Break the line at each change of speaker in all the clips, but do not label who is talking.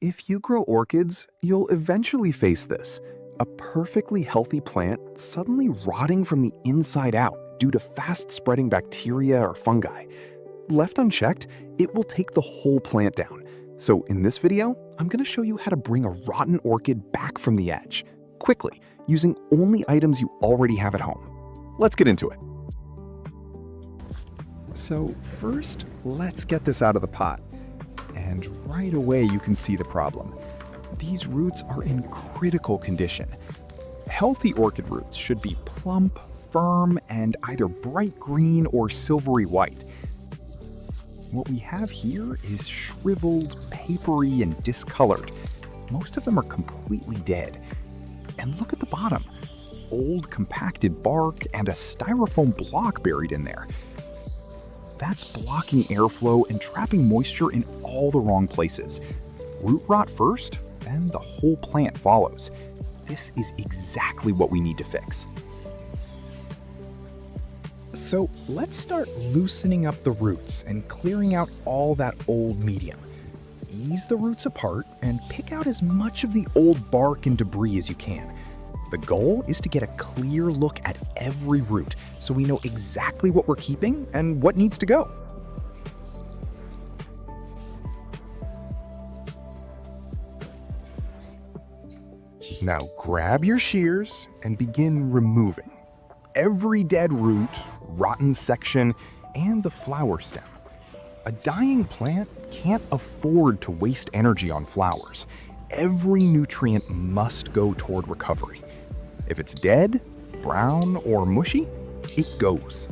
If you grow orchids, you'll eventually face this. A perfectly healthy plant suddenly rotting from the inside out due to fast-spreading bacteria or fungi. Left unchecked, it will take the whole plant down. So in this video, I'm going to show you how to bring a rotten orchid back from the edge, quickly, using only items you already have at home. Let's get into it. So first, let's get this out of the pot. And right away you can see the problem. These roots are in critical condition. Healthy orchid roots should be plump, firm, and either bright green or silvery white. What we have here is shriveled, papery, and discolored. Most of them are completely dead. And look at the bottom. Old compacted bark and a styrofoam block buried in there. That's blocking airflow and trapping moisture in all the wrong places. Root rot first, then the whole plant follows. This is exactly what we need to fix. So let's start loosening up the roots and clearing out all that old medium. Ease the roots apart and pick out as much of the old bark and debris as you can. The goal is to get a clear look at every root so we know exactly what we're keeping and what needs to go. Now grab your shears and begin removing every dead root, rotten section, and the flower stem. A dying plant can't afford to waste energy on flowers. Every nutrient must go toward recovery. If it's dead, brown, or mushy, it goes.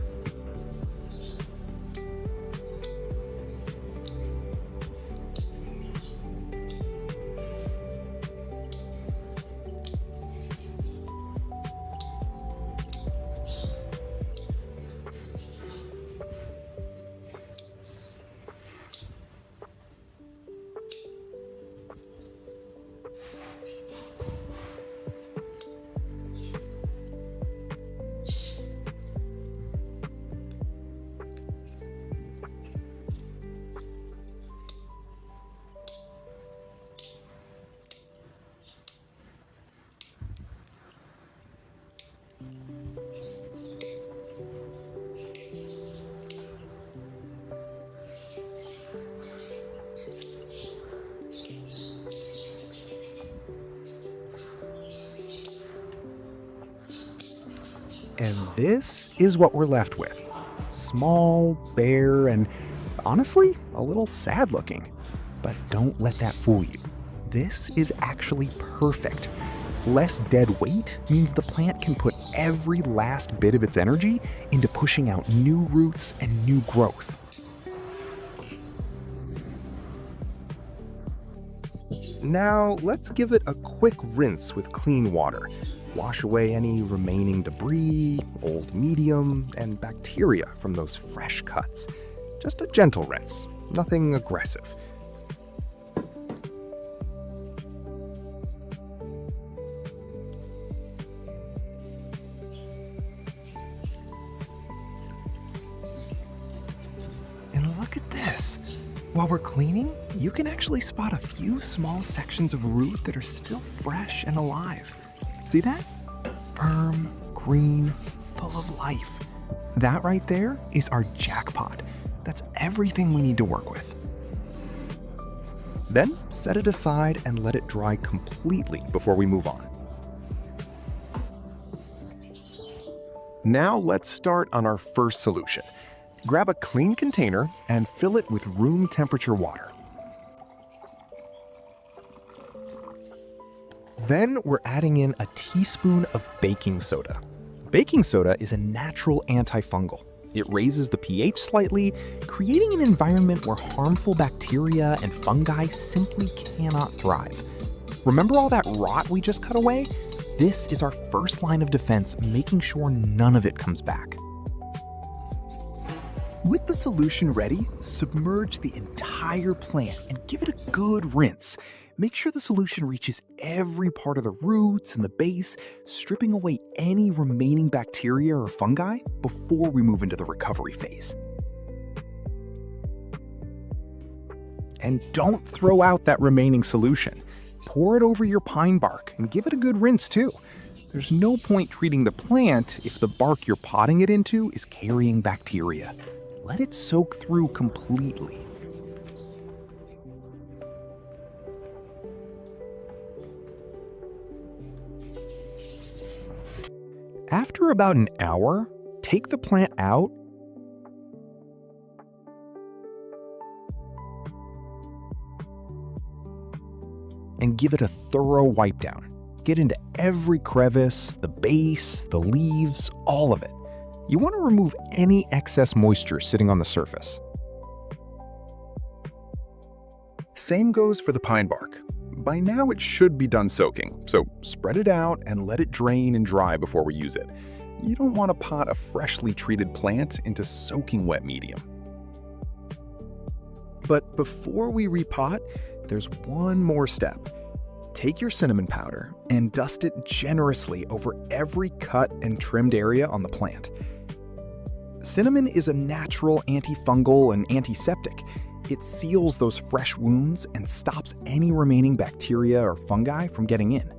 And this is what we're left with. Small, bare, and honestly, a little sad looking. But don't let that fool you. This is actually perfect. Less dead weight means the plant can put every last bit of its energy into pushing out new roots and new growth. Now, let's give it a quick rinse with clean water. Wash away any remaining debris, old medium, and bacteria from those fresh cuts. Just a gentle rinse, nothing aggressive. And look at this. While we're cleaning, you can actually spot a few small sections of root that are still fresh and alive. See that? Firm, green, full of life. That right there is our jackpot. That's everything we need to work with. Then set it aside and let it dry completely before we move on. Now let's start on our first solution. Grab a clean container and fill it with room temperature water. Then we're adding in a teaspoon of baking soda. Baking soda is a natural antifungal. It raises the pH slightly, creating an environment where harmful bacteria and fungi simply cannot thrive. Remember all that rot we just cut away? This is our first line of defense, making sure none of it comes back. With the solution ready, submerge the entire plant and give it a good rinse. Make sure the solution reaches every part of the roots and the base, stripping away any remaining bacteria or fungi before we move into the recovery phase. And don't throw out that remaining solution. Pour it over your pine bark and give it a good rinse too. There's no point treating the plant if the bark you're potting it into is carrying bacteria. Let it soak through completely. After about an hour, take the plant out and give it a thorough wipe down. Get into every crevice, the base, the leaves, all of it. You want to remove any excess moisture sitting on the surface. Same goes for the pine bark. By now it should be done soaking, so spread it out and let it drain and dry before we use it. You don't want to pot a freshly treated plant into soaking wet medium. But before we repot, there's one more step. Take your cinnamon powder and dust it generously over every cut and trimmed area on the plant. Cinnamon is a natural antifungal and antiseptic. It seals those fresh wounds and stops any remaining bacteria or fungi from getting in.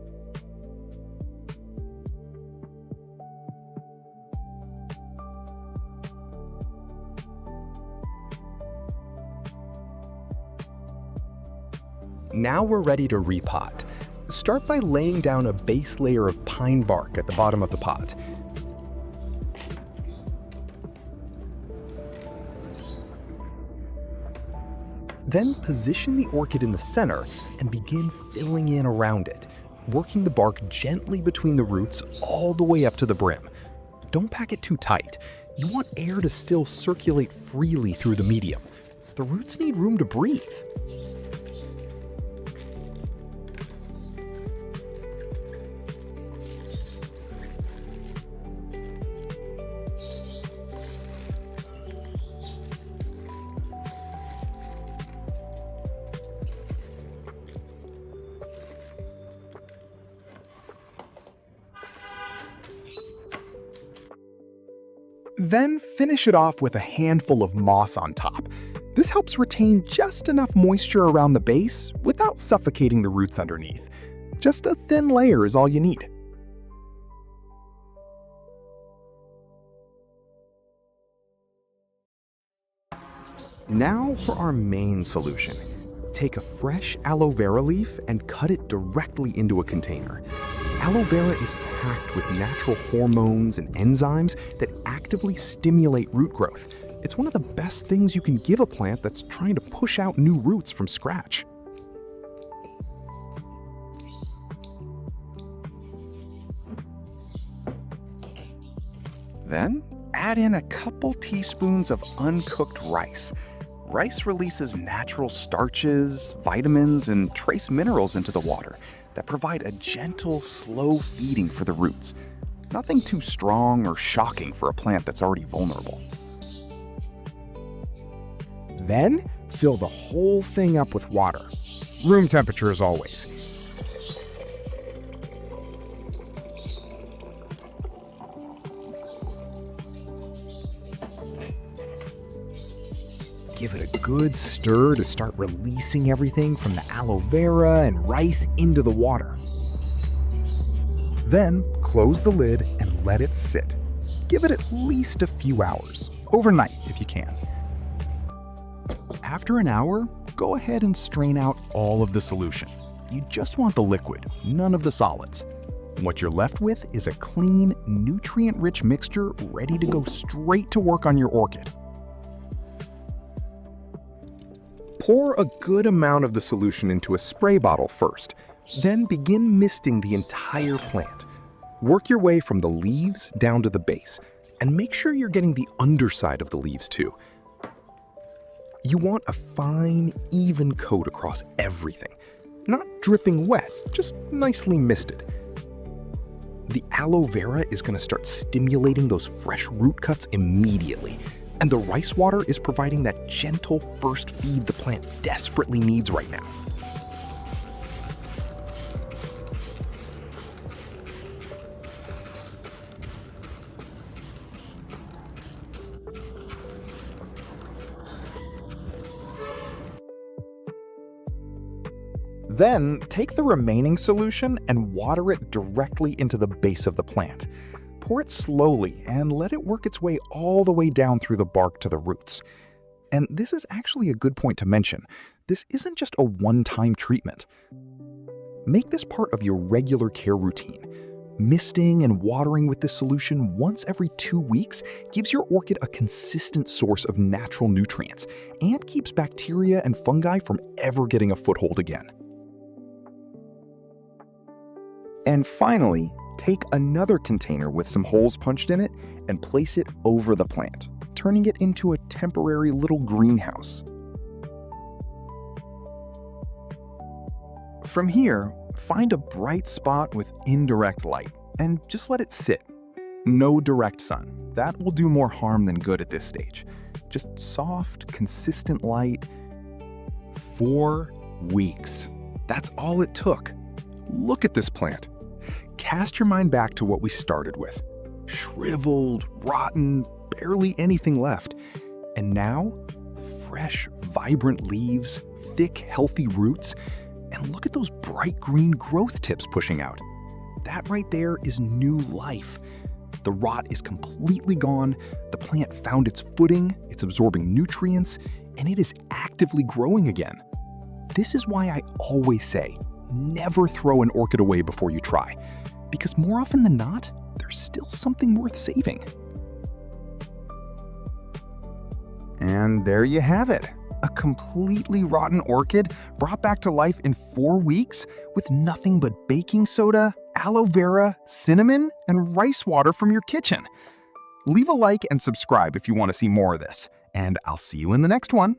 Now we're ready to repot. Start by laying down a base layer of pine bark at the bottom of the pot. Then position the orchid in the center and begin filling in around it, working the bark gently between the roots all the way up to the brim. Don't pack it too tight. You want air to still circulate freely through the medium. The roots need room to breathe. Then finish it off with a handful of moss on top. This helps retain just enough moisture around the base without suffocating the roots underneath. Just a thin layer is all you need. Now for our main solution. Take a fresh aloe vera leaf and cut it directly into a container. Aloe vera is packed with natural hormones and enzymes that actively stimulate root growth. It's one of the best things you can give a plant that's trying to push out new roots from scratch. Then add in a couple teaspoons of uncooked rice. Rice releases natural starches, vitamins, and trace minerals into the water that provide a gentle, slow feeding for the roots. Nothing too strong or shocking for a plant that's already vulnerable. Then, fill the whole thing up with water. Room temperature as always. Give it a good stir to start releasing everything from the aloe vera and rice into the water. Then close the lid and let it sit. Give it at least a few hours, overnight if you can. After an hour, go ahead and strain out all of the solution. You just want the liquid, none of the solids. What you're left with is a clean, nutrient-rich mixture ready to go straight to work on your orchid. Pour a good amount of the solution into a spray bottle first, then begin misting the entire plant. Work your way from the leaves down to the base, and make sure you're getting the underside of the leaves too. You want a fine, even coat across everything. Not dripping wet, just nicely misted. The aloe vera is going to start stimulating those fresh root cuts immediately, and the rice water is providing that gentle first feed the plant desperately needs right now. Then, take the remaining solution and water it directly into the base of the plant. Pour it slowly and let it work its way all the way down through the bark to the roots. And this is actually a good point to mention. This isn't just a one-time treatment. Make this part of your regular care routine. Misting and watering with this solution once every 2 weeks gives your orchid a consistent source of natural nutrients and keeps bacteria and fungi from ever getting a foothold again. And finally, take another container with some holes punched in it and place it over the plant, turning it into a temporary little greenhouse. From here, find a bright spot with indirect light and just let it sit. No direct sun. That will do more harm than good at this stage. Just soft, consistent light. 4 weeks. That's all it took. Look at this plant. Cast your mind back to what we started with. Shriveled, rotten, barely anything left. And now, fresh, vibrant leaves, thick, healthy roots, and look at those bright green growth tips pushing out. That right there is new life. The rot is completely gone, the plant found its footing, it's absorbing nutrients, and it is actively growing again. This is why I always say, never throw an orchid away before you try, because more often than not, there's still something worth saving. And there you have it. A completely rotten orchid brought back to life in 4 weeks with nothing but baking soda, aloe vera, cinnamon, and rice water from your kitchen. Leave a like and subscribe if you want to see more of this, and I'll see you in the next one.